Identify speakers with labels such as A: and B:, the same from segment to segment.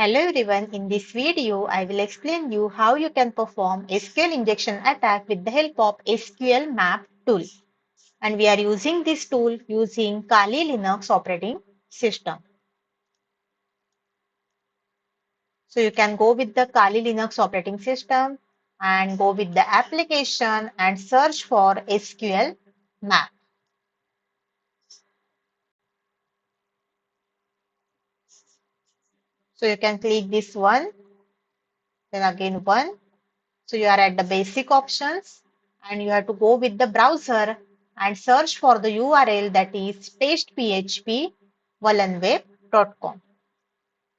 A: Hello everyone, in this video I will explain you how you can perform SQL injection attack with the help of SQLMap tool. And we are using this tool using Kali Linux operating system. So you can go with the Kali Linux operating system and go with the application and search for SQLMap. So you can click this one, then again one. So you are at the basic options and you have to go with the browser and search for the URL that is testphp.volunweb.com.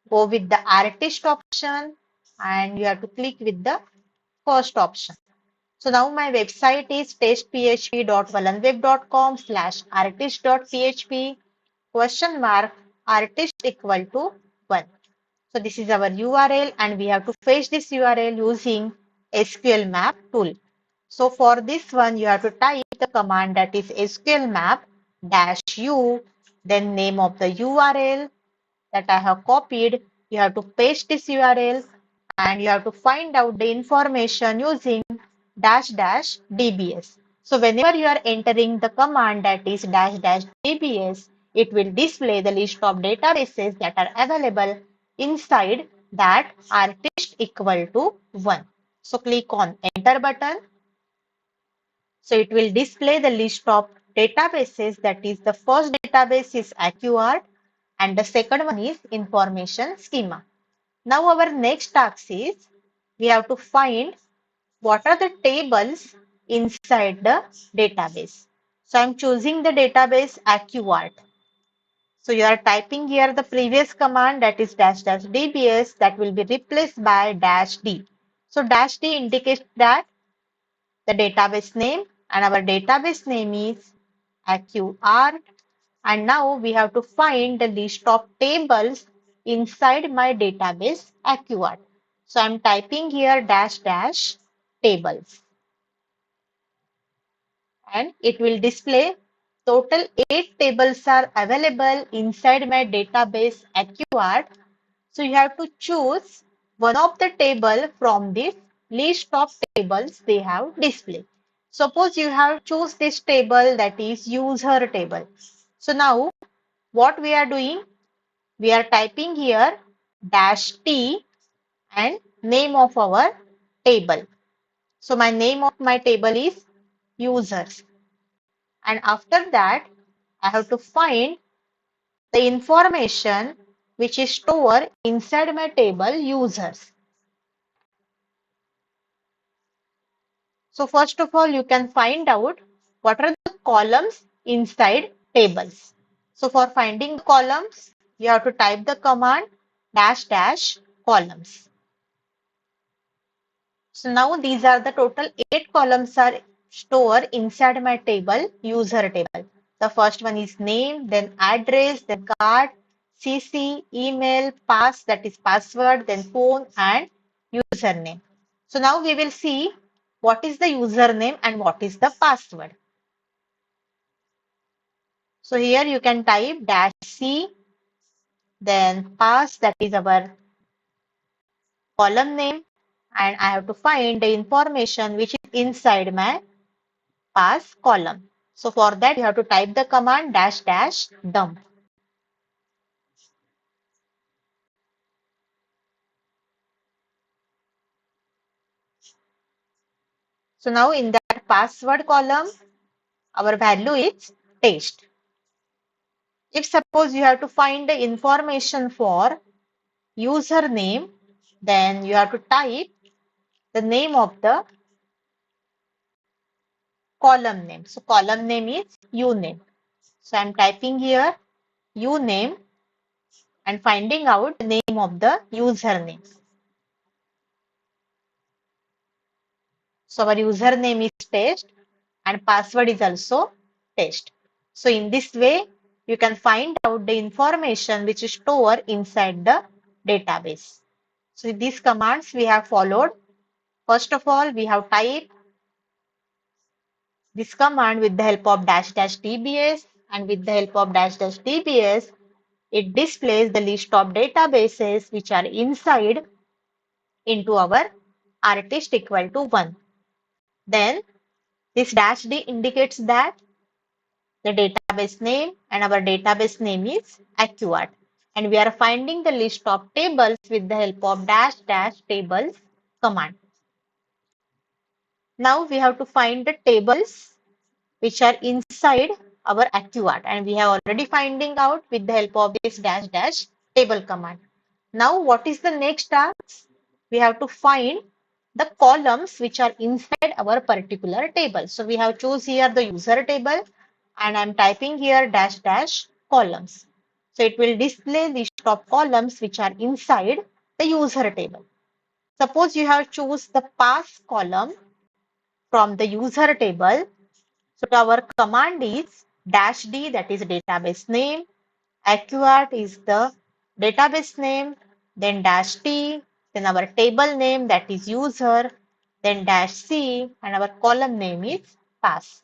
A: Go with the artist option and you have to click with the first option. So now my website is testphp.volunweb.com/artist.php question mark artist equal to 1. So this is our URL and we have to fetch this URL using SQLMap tool. So for this one, you have to type the command that is SQLMap-u, then name of the URL that I have copied. You have to paste this URL and you have to find out the information using --dbs. So whenever you are entering the command that is --dbs, it will display the list of databases that are available inside that artist equal to 1. So click on enter button. So it will display the list of databases, that is the first database is AccuArt and the second one is information schema. Now our next task is we have to find what are the tables inside the database. So I'm choosing the database AccuArt. So you are typing here the previous command that is --dbs that will be replaced by -d. So -d indicates that the database name and our database name is AccuArt. And now we have to find the list of tables inside my database AccuArt. So I'm typing here --tables and it will display total 8 tables are available inside my database AccuArt. So you have to choose one of the table from this list of tables they have displayed. Suppose you have choose this table that is user table. So now what we are doing? We are typing here -t and name of our table. So my name of my table is users. And after that, I have to find the information which is stored inside my table users. So first of all, you can find out what are the columns inside tables. So for finding the columns, you have to type the command --columns. So now these are the total 8 columns are stored inside my table, user table. The first one is name, then address, then card, CC, email, pass, that is password, then phone and username. So now we will see what is the username and what is the password. So here you can type -c, then pass, that is our column name, and I have to find the information which is inside my pass column. So for that you have to type the command --dump. So now in that password column, our value is test. If suppose you have to find the information for username, then you have to type the name of the column name. So column name is uname. So I'm typing here uname and finding out the name of the username. So our username is test and password is also test. So in this way, you can find out the information which is stored inside the database. So these commands we have followed. First of all, we have typed this command with the help of --dbs, and with the help of --dbs, it displays the list of databases which are inside into our artist equal to 1. Then this dash D indicates that the database name and our database name is accurate. And we are finding the list of tables with the help of dash dash tables command. Now we have to find the tables which are inside our accurate, and we have already finding out with the help of this dash dash table command. Now what is the next task? We have to find the columns which are inside our particular table. So we have choose here the user table, and I'm typing here dash dash columns. So it will display list of columns which are inside the user table. Suppose you have choose the pass column from the user table. So our command is dash D, that is database name, accurate is the database name, then dash T, then our table name, that is user, then dash C, and our column name is pass.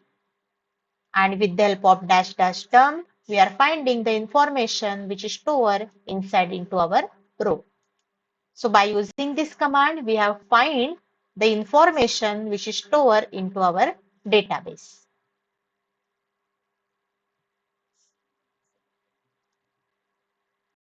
A: And with the help of dash dash term, we are finding the information which is stored inside into our row. So by using this command, we have find the information which is stored into our database.